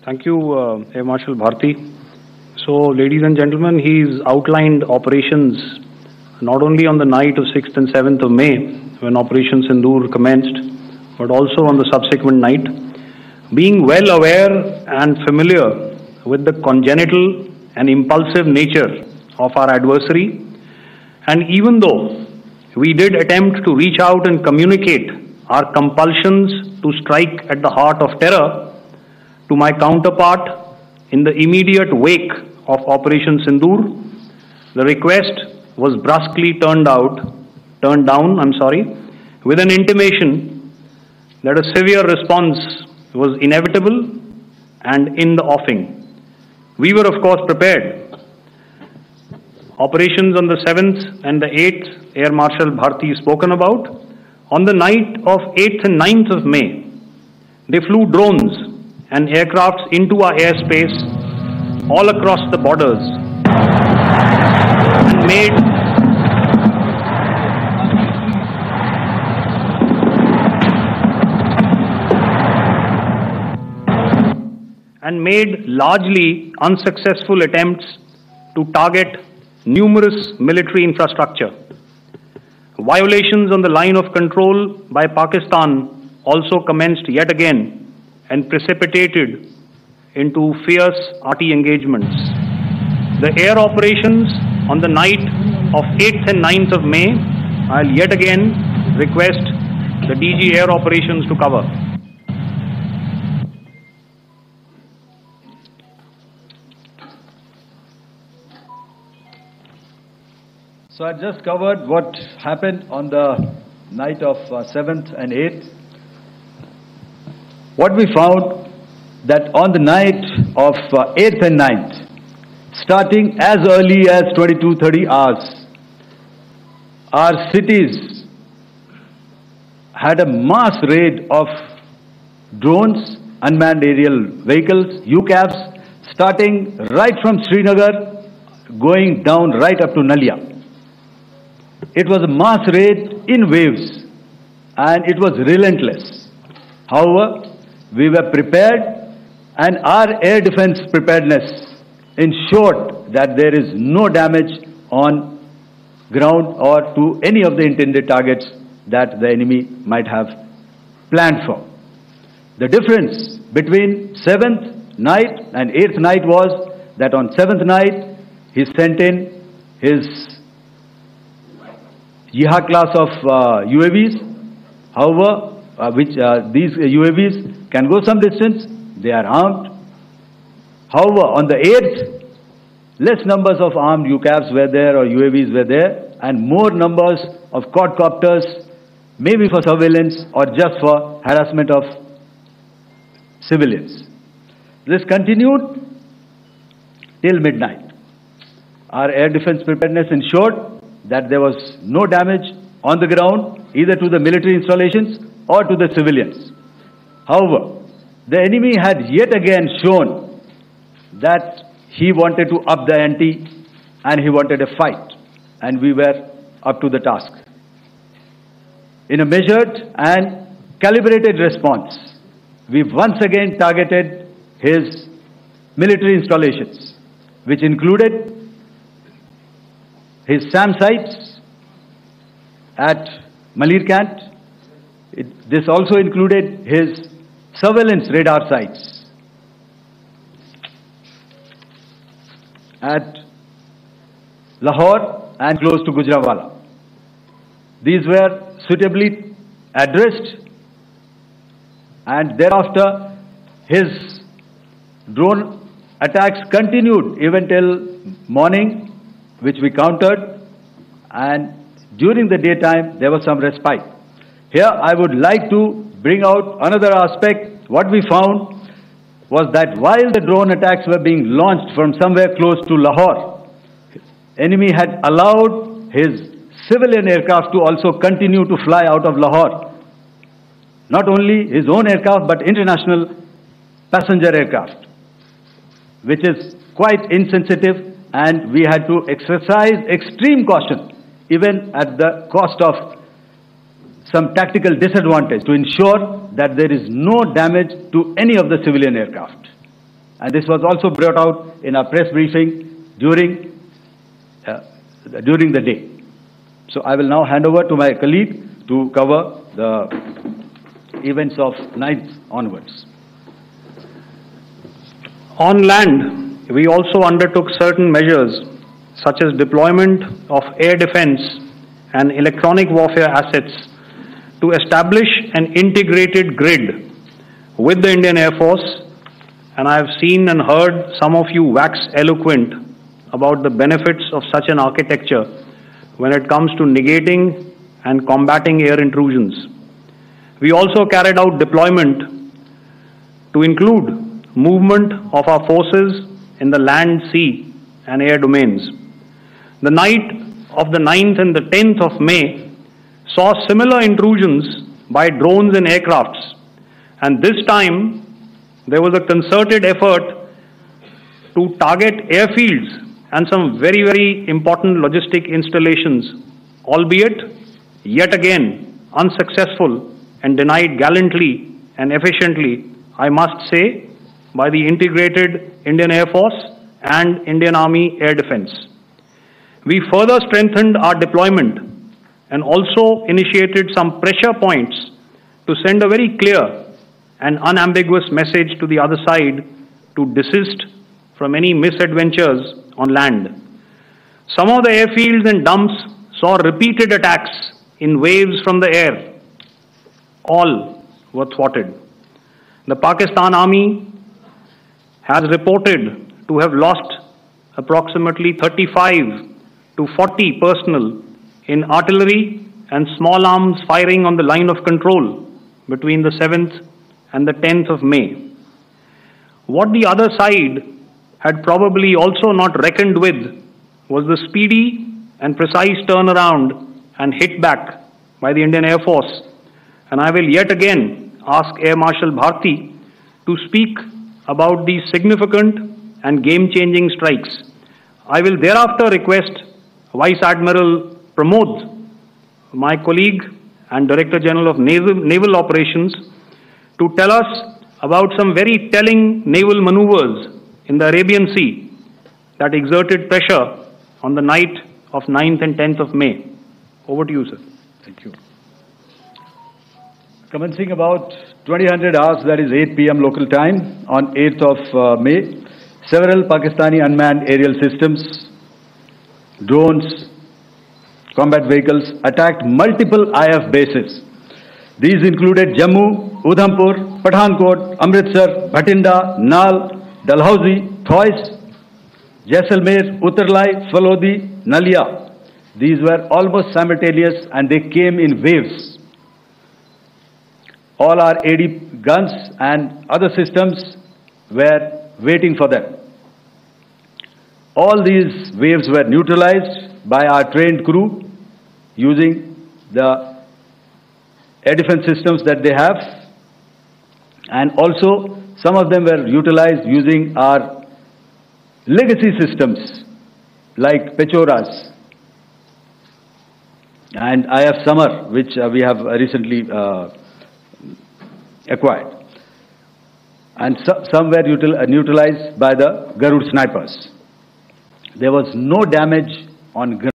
Thank you, Air Marshal Bharti. So, ladies and gentlemen, he's outlined operations not only on the night of 6th and 7th of May, when Operation Sindoor commenced, but also on the subsequent night. Being well aware and familiar with the congenital and impulsive nature of our adversary, and even though we did attempt to reach out and communicate our compulsions to strike at the heart of terror to my counterpart in the immediate wake of Operation Sindoor, the request was brusquely turned down, with an intimation that a severe response was inevitable and in the offing. We were, of course, prepared. Operations on the 7th and the 8th, Air Marshal Bharti spoken about. On the night of 8th and 9th of May, they flew drones and aircrafts into our airspace all across the borders and made largely unsuccessful attempts to target numerous military infrastructure. Violations on the line of control by Pakistan also commenced yet again and precipitated into fierce arty engagements. The air operations on the night of 8th and 9th of May, I'll yet again request the DG Air Operations to cover. So I just covered what happened on the night of 7th and 8th. What we found that on the night of 8th and 9th, starting as early as 22:30 hours, our cities had a mass raid of drones, unmanned aerial vehicles, UCAVs, starting right from Srinagar, going down right up to Nalia. It was a mass raid in waves, and it was relentless. However, we were prepared, and our air defense preparedness ensured that there is no damage on ground or to any of the intended targets that the enemy might have planned for. The difference between 7th night and 8th night was that on 7th night, he sent in his Jihad class of UAVs. However, these UAVs can go some distance, they are armed. However, on the 8th, less numbers of armed UCAVs were there or UAVs were there, and more numbers of quadcopters, maybe for surveillance or just for harassment of civilians. This continued till midnight. Our air defense preparedness ensured that there was no damage on the ground, either to the military installations or to the civilians. However, the enemy had yet again shown that he wanted to up the ante and he wanted a fight, and we were up to the task. In a measured and calibrated response, we once again targeted his military installations, which included his SAM sites at Malirkant. This also included his surveillance radar sites at Lahore and close to Gujranwala. These were suitably addressed, and thereafter his drone attacks continued even till morning, which we countered, and during the daytime there was some respite. Here I would like to bring out another aspect. What we found was that while the drone attacks were being launched from somewhere close to Lahore, enemy had allowed his civilian aircraft to also continue to fly out of Lahore. Not only his own aircraft, but international passenger aircraft, which is quite insensitive, and we had to exercise extreme caution, even at the cost of some tactical disadvantage, to ensure that there is no damage to any of the civilian aircraft. and this was also brought out in our press briefing during the day. So I will now hand over to my colleague to cover the events of 9th onwards. On land, we also undertook certain measures such as deployment of air defense and electronic warfare assets to establish an integrated grid with the Indian Air Force, and I have seen and heard some of you wax eloquent about the benefits of such an architecture when it comes to negating and combating air intrusions. We also carried out deployment to include movement of our forces in the land, sea and air domains. The night of the 9th and the 10th of May saw similar intrusions by drones and aircrafts, and this time there was a concerted effort to target airfields and some very, very important logistic installations, albeit yet again unsuccessful and denied gallantly and efficiently, I must say, by the integrated Indian Air Force and Indian Army Air Defense. We further strengthened our deployment and also initiated some pressure points to send a very clear and unambiguous message to the other side to desist from any misadventures on land. Some of the airfields and dumps saw repeated attacks in waves from the air. All were thwarted. The Pakistan Army has reported to have lost approximately 35 to 40 personnel in artillery and small arms firing on the line of control between the 7th and the 10th of May. What the other side had probably also not reckoned with was the speedy and precise turnaround and hit back by the Indian Air Force. And I will yet again ask Air Marshal Bharti to speak about these significant and game-changing strikes. I will thereafter request Vice Admiral Pramod, my colleague and Director General of Naval Operations, to tell us about some very telling naval maneuvers in the Arabian Sea that exerted pressure on the night of 9th and 10th of May. Over to you, sir. Thank you. Commencing about 2000 hours, that is 8 p.m. local time, on 8th of May, several Pakistani unmanned aerial systems, drones, combat vehicles attacked multiple IF bases. These included Jammu, Udhampur, Pathankot, Amritsar, Bhatinda, Nal, Dalhousie, Thois, Jaisalmer, Uttarlai, Falodi, Nalia. These were almost simultaneous and they came in waves. All our AD guns and other systems were waiting for them. All these waves were neutralized by our trained crew using the air defense systems that they have, and also some of them were utilized using our legacy systems like Pechoras and IF Summer, which we have recently acquired, and some were neutralized by the Garud snipers. There was no damage on ground.